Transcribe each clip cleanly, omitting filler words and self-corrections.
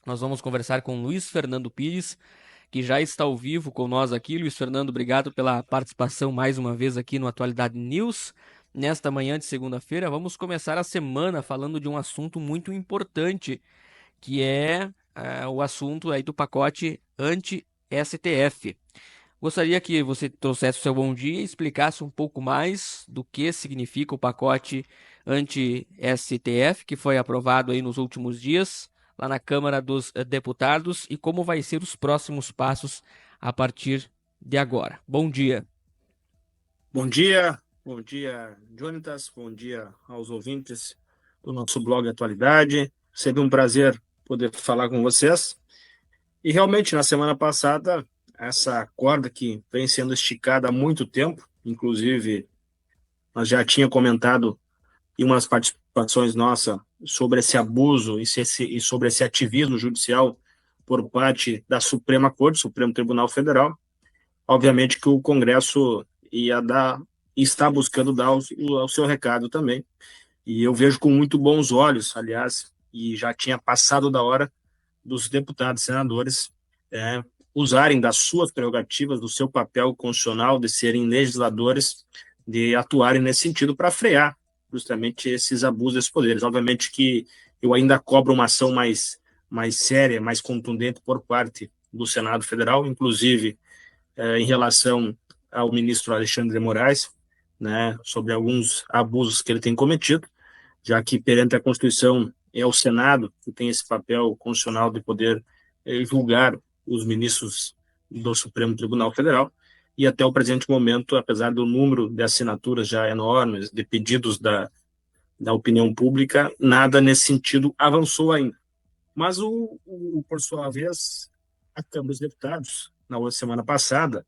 Nós vamos conversar com Luiz Fernando Pires, que já está ao vivo com nós aqui. Luiz Fernando, obrigado pela participação mais uma vez aqui no Atualidade News. Nesta manhã de segunda-feira, vamos começar a semana falando de um assunto muito importante, que é o assunto aí do pacote anti-STF. Gostaria que você trouxesse o seu bom dia e explicasse um pouco mais do que significa o pacote anti-STF, que foi aprovado aí nos últimos dias, lá na Câmara dos Deputados, e como vai ser os próximos passos a partir de agora. Bom dia. Bom dia, Jonatas, bom dia aos ouvintes do nosso blog Atualidade. Sempre um prazer poder falar com vocês. E realmente, na semana passada, essa corda que vem sendo esticada há muito tempo, inclusive nós já tínhamos comentado em umas participações nossas sobre esse abuso e sobre esse ativismo judicial por parte da Suprema Corte, Supremo Tribunal Federal. Obviamente que o Congresso está buscando dar o seu recado também. E eu vejo com muito bons olhos, aliás, e já tinha passado da hora dos deputados e senadores usarem das suas prerrogativas, do seu papel constitucional de serem legisladores, de atuarem nesse sentido para frear justamente esses abusos desses poderes. Obviamente que eu ainda cobro uma ação mais séria, mais contundente por parte do Senado Federal, inclusive em relação ao ministro Alexandre de Moraes, né, sobre alguns abusos que ele tem cometido, já que perante a Constituição é o Senado que tem esse papel constitucional de poder julgar os ministros do Supremo Tribunal Federal, e até o presente momento, apesar do número de assinaturas já enormes, de pedidos da opinião pública, nada nesse sentido avançou ainda. Mas, por sua vez, a Câmara dos Deputados, na semana passada,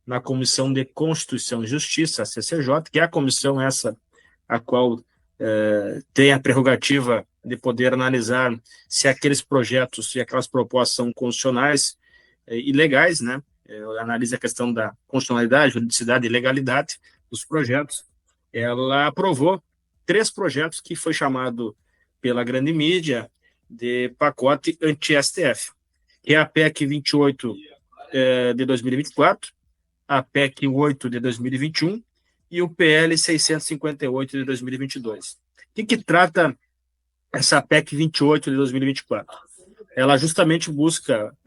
na Comissão de Constituição e Justiça, a CCJ, que é a comissão essa a qual tem a prerrogativa de poder analisar se aqueles projetos e aquelas propostas são constitucionais e legais, né? Analisa a questão da constitucionalidade, juridicidade e legalidade dos projetos. Ela aprovou 3 projetos que foi chamado pela grande mídia de pacote anti-STF, que é a PEC 28 de 2024, a PEC 8 de 2021 e o PL 658 de 2022. O que trata essa PEC 28 de 2024? Ela justamente busca,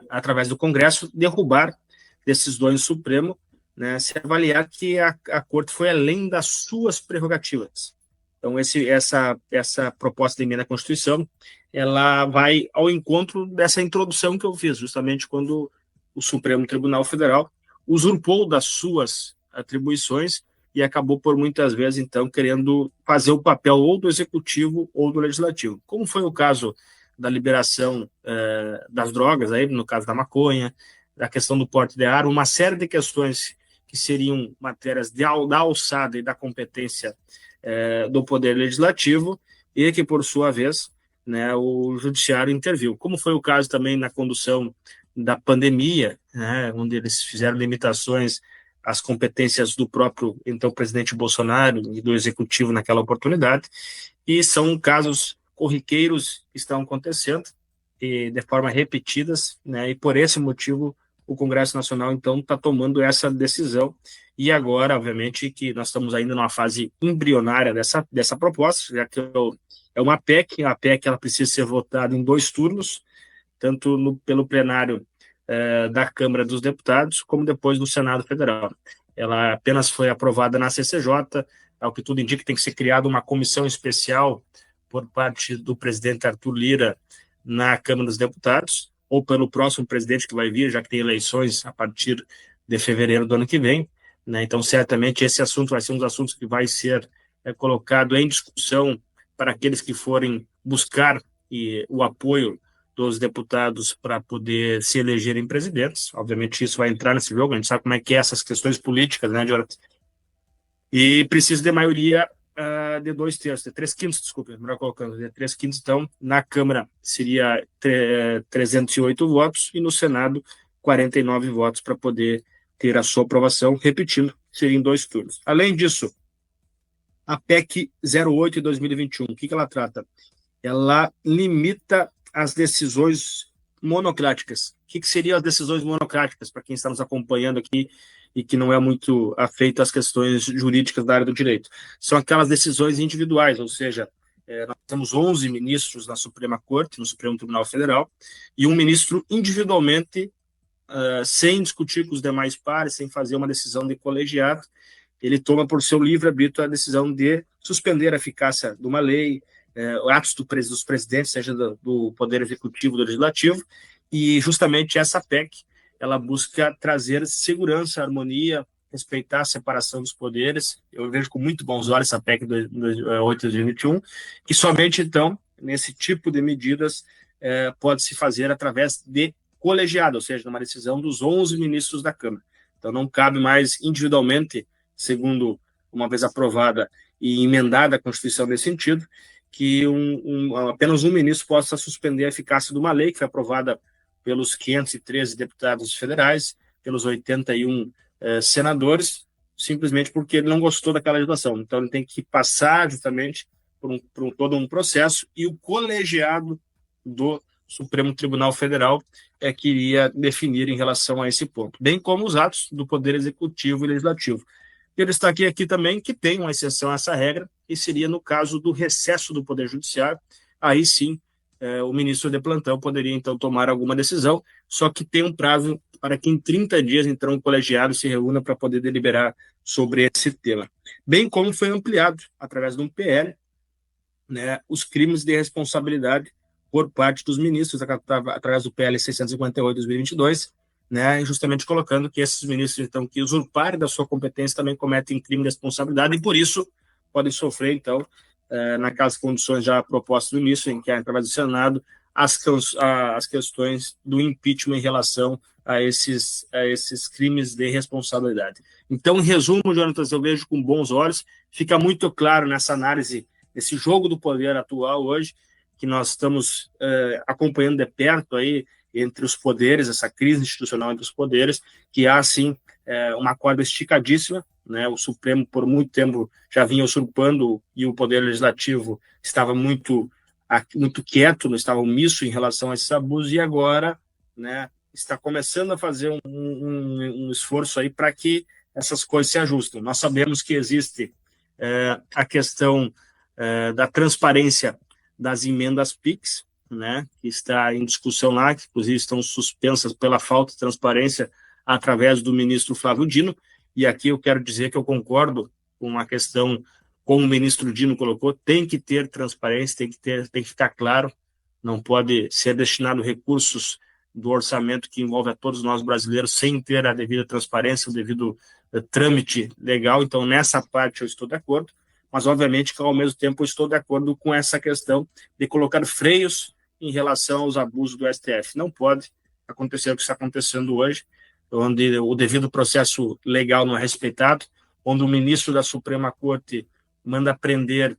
através do Congresso, derrubar decisões do Supremo, né, se avaliar que a Corte foi além das suas prerrogativas. Então, essa proposta de emenda à Constituição, ela vai ao encontro dessa introdução que eu fiz, justamente quando o Supremo Tribunal Federal usurpou das suas atribuições e acabou por muitas vezes, então, querendo fazer o papel ou do Executivo ou do Legislativo. Como foi o caso da liberação das drogas, aí, no caso da maconha, da questão do porte de arma, uma série de questões que seriam matérias da alçada e da competência do Poder Legislativo e que, por sua vez, né, o Judiciário interviu. Como foi o caso também na condução da pandemia, né, onde eles fizeram limitações às competências do próprio, então, presidente Bolsonaro e do Executivo naquela oportunidade, e são casos corriqueiros que estão acontecendo e de forma repetidas, né, e por esse motivo o Congresso Nacional, então, está tomando essa decisão, e agora, obviamente, que nós estamos ainda numa fase embrionária dessa proposta, já que é uma PEC, a PEC ela precisa ser votada em 2 turnos, tanto pelo plenário da Câmara dos Deputados, como depois do Senado Federal. Ela apenas foi aprovada na CCJ, ao que tudo indica, tem que ser criada uma comissão especial por parte do presidente Arthur Lira na Câmara dos Deputados, ou pelo próximo presidente que vai vir, já que tem eleições a partir de fevereiro do ano que vem, né? Então, certamente, esse assunto vai ser um dos assuntos que vai ser colocado em discussão para aqueles que forem buscar o apoio dos deputados para poder se elegerem presidentes. Obviamente, isso vai entrar nesse jogo, a gente sabe como é que é essas questões políticas, né, Jonathan? E precisa de maioria de 2/3, de 3/5, desculpa, melhor colocando, de 3/5, então, na Câmara seria 308 votos e no Senado 49 votos para poder ter a sua aprovação, repetindo, seria em 2 turnos. Além disso, a PEC 08 de 2021, o que ela trata? Ela limita as decisões monocráticas. O que seriam as decisões monocráticas, para quem está nos acompanhando aqui e que não é muito afeito às questões jurídicas da área do direito? São aquelas decisões individuais, ou seja, nós temos 11 ministros na Suprema Corte, no Supremo Tribunal Federal, e um ministro individualmente, sem discutir com os demais pares, sem fazer uma decisão de colegiado, ele toma por seu livre-arbítrio a decisão de suspender a eficácia de uma lei, atos dos presidentes, seja do Poder Executivo, do Legislativo, e justamente essa PEC, ela busca trazer segurança, harmonia, respeitar a separação dos poderes. Eu vejo com muito bons olhos essa PEC 8 de 2021, que somente, então, nesse tipo de medidas, pode se fazer através de colegiado, ou seja, numa decisão dos 11 ministros da Câmara. Então, não cabe mais individualmente, segundo uma vez aprovada e emendada a Constituição nesse sentido, que apenas um ministro possa suspender a eficácia de uma lei que foi aprovada pelos 513 deputados federais, pelos 81 senadores, simplesmente porque ele não gostou daquela legislação. Então, ele tem que passar justamente por todo um processo, e o colegiado do Supremo Tribunal Federal que iria definir em relação a esse ponto, bem como os atos do Poder Executivo e Legislativo. Eu destaquei aqui também que tem uma exceção a essa regra, e seria no caso do recesso do Poder Judiciário. Aí sim, o ministro de plantão poderia, então, tomar alguma decisão, só que tem um prazo para que em 30 dias, então, o colegiado se reúna para poder deliberar sobre esse tema. Bem como foi ampliado, através de um PL, né, os crimes de responsabilidade por parte dos ministros, através do PL 658 de 2022, né, justamente colocando que esses ministros, então, que usurparem da sua competência também cometem crime de responsabilidade, e por isso podem sofrer, então, naquelas condições já propostas no início, em que é através do Senado, as questões do impeachment em relação a esses crimes de responsabilidade. Então, em resumo, Jonatas, eu vejo com bons olhos, fica muito claro nessa análise, esse jogo do poder atual hoje, que nós estamos acompanhando de perto aí, entre os poderes, essa crise institucional entre os poderes, que há, sim, uma corda esticadíssima, né? O Supremo, por muito tempo, já vinha usurpando, e o Poder Legislativo estava muito quieto, não estava omisso em relação a esses abusos, e agora, né, está começando a fazer um esforço aí para que essas coisas se ajustem. Nós sabemos que existe a questão da transparência das emendas PIX, né, que está em discussão lá, que inclusive estão suspensas pela falta de transparência através do ministro Flávio Dino, e aqui eu quero dizer que eu concordo com a questão, como o ministro Dino colocou, tem que ter transparência, tem que ficar claro, não pode ser destinado recursos do orçamento que envolve a todos nós brasileiros sem ter a devida transparência, o devido trâmite legal. Então, nessa parte eu estou de acordo, mas obviamente que ao mesmo tempo eu estou de acordo com essa questão de colocar freios em relação aos abusos do STF. Não pode acontecer o que está acontecendo hoje, onde o devido processo legal não é respeitado, onde o ministro da Suprema Corte manda prender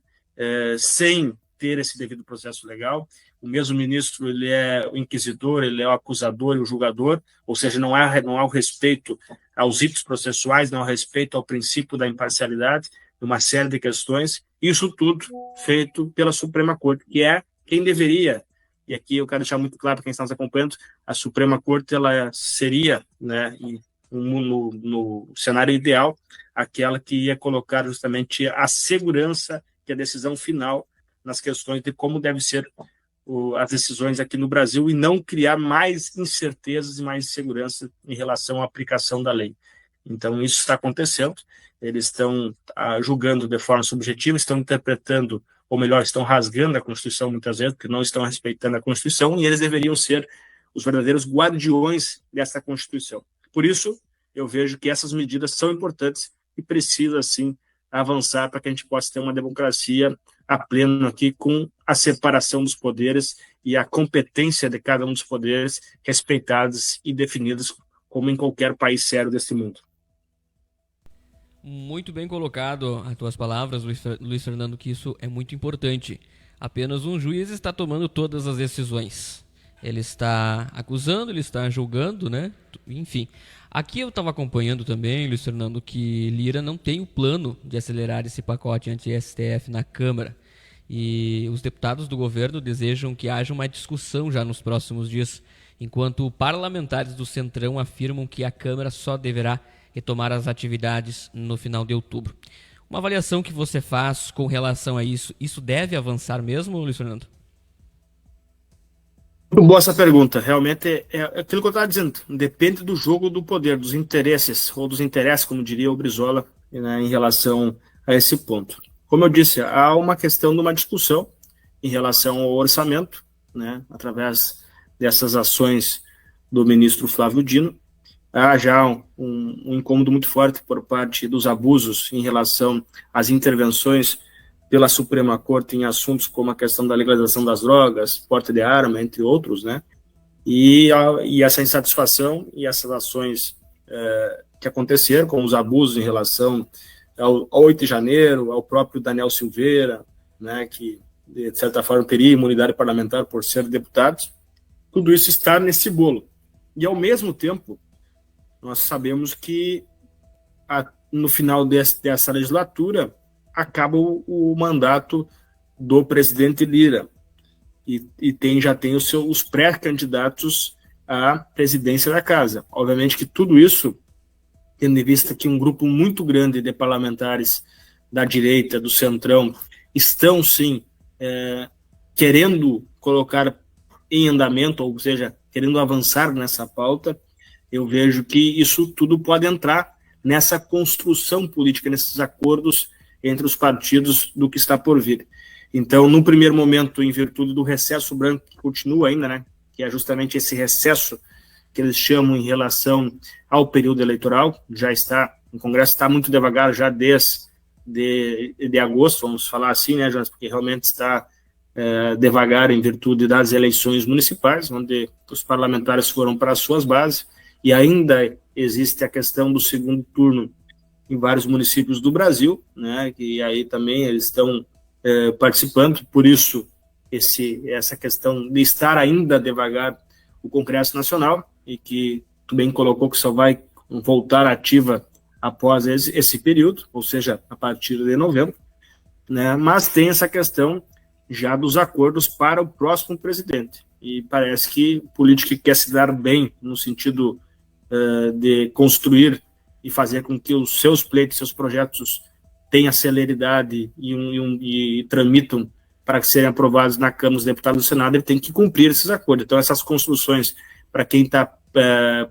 sem ter esse devido processo legal. O mesmo ministro, ele é o inquisidor, ele é o acusador e o julgador, ou seja, não há o respeito aos ritos processuais, não há respeito ao princípio da imparcialidade, uma série de questões, isso tudo feito pela Suprema Corte, que é quem deveria, e aqui eu quero deixar muito claro para quem está nos acompanhando, a Suprema Corte, ela seria, né, no cenário ideal, aquela que ia colocar justamente a segurança e a decisão final nas questões de como deve ser as decisões aqui no Brasil, e não criar mais incertezas e mais insegurança em relação à aplicação da lei. Então, isso está acontecendo, eles estão julgando de forma subjetiva, estão interpretando, ou melhor, estão rasgando a Constituição muitas vezes, porque não estão respeitando a Constituição, e eles deveriam ser os verdadeiros guardiões dessa Constituição. Por isso, eu vejo que essas medidas são importantes e precisa, sim, avançar para que a gente possa ter uma democracia a pleno aqui, com a separação dos poderes e a competência de cada um dos poderes respeitadas e definidas como em qualquer país sério desse mundo. Muito bem colocado as tuas palavras, Luiz Fernando, que isso é muito importante. Apenas um juiz está tomando todas as decisões. Ele está acusando, ele está julgando, né? Enfim. Aqui eu estava acompanhando também, Luiz Fernando, que Lira não tem o plano de acelerar esse pacote anti-STF na Câmara. E os deputados do governo desejam que haja uma discussão já nos próximos dias, enquanto parlamentares do Centrão afirmam que a Câmara só deverá retomar as atividades no final de outubro. Uma avaliação que você faz com relação a isso deve avançar mesmo, Luiz Fernando? Muito boa essa pergunta. Realmente é aquilo que eu estava dizendo. Depende do jogo do poder, dos interesses, ou dos interesses, como diria o Brizola, né, em relação a esse ponto. Como eu disse, há uma questão de uma discussão em relação ao orçamento, né, através dessas ações do ministro Flávio Dino. Há já um incômodo muito forte por parte dos abusos em relação às intervenções pela Suprema Corte em assuntos como a questão da legalização das drogas, porte de arma, entre outros, né? E essa insatisfação e essas ações que aconteceram, com os abusos em relação ao 8 de janeiro, ao próprio Daniel Silveira, né, que de certa forma teria imunidade parlamentar por ser deputado, tudo isso está nesse bolo. E ao mesmo tempo, nós sabemos que no final dessa legislatura acaba o mandato do presidente Lira e já tem os pré-candidatos à presidência da casa. Obviamente que tudo isso, tendo em vista que um grupo muito grande de parlamentares da direita, do Centrão, estão sim querendo colocar em andamento, ou seja, querendo avançar nessa pauta, eu vejo que isso tudo pode entrar nessa construção política, nesses acordos entre os partidos do que está por vir. Então, no primeiro momento, em virtude do recesso branco, que continua ainda, né, que é justamente esse recesso que eles chamam em relação ao período eleitoral, já está, o Congresso está muito devagar já desde de agosto, vamos falar assim, né, Jonas, porque realmente está devagar em virtude das eleições municipais, onde os parlamentares foram para as suas bases, e ainda existe a questão do segundo turno em vários municípios do Brasil, né, que aí também eles estão participando, por isso essa questão de estar ainda devagar o Congresso Nacional, e que tu bem colocou que só vai voltar ativa após esse período, ou seja, a partir de novembro, né, mas tem essa questão já dos acordos para o próximo presidente, e parece que o político que quer se dar bem no sentido de construir e fazer com que os seus pleitos, seus projetos tenham celeridade e tramitam para que sejam aprovados na Câmara dos Deputados do Senado, ele tem que cumprir esses acordos. Então, essas construções, para quem está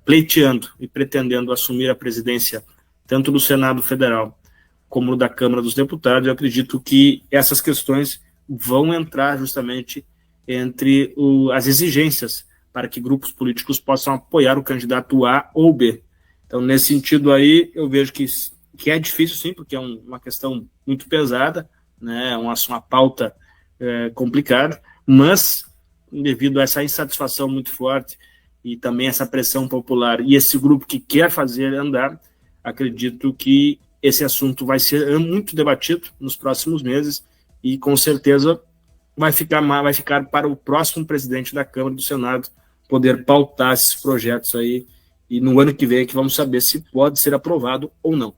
pleiteando e pretendendo assumir a presidência tanto do Senado Federal como da Câmara dos Deputados, eu acredito que essas questões vão entrar justamente entre as exigências para que grupos políticos possam apoiar o candidato A ou B. Então, nesse sentido aí, eu vejo que é difícil, sim, porque é uma questão muito pesada, né, uma pauta complicada, mas, devido a essa insatisfação muito forte e também essa pressão popular e esse grupo que quer fazer andar, acredito que esse assunto vai ser muito debatido nos próximos meses e, com certeza, vai ficar para o próximo presidente da Câmara e do Senado poder pautar esses projetos aí, e no ano que vem é que vamos saber se pode ser aprovado ou não.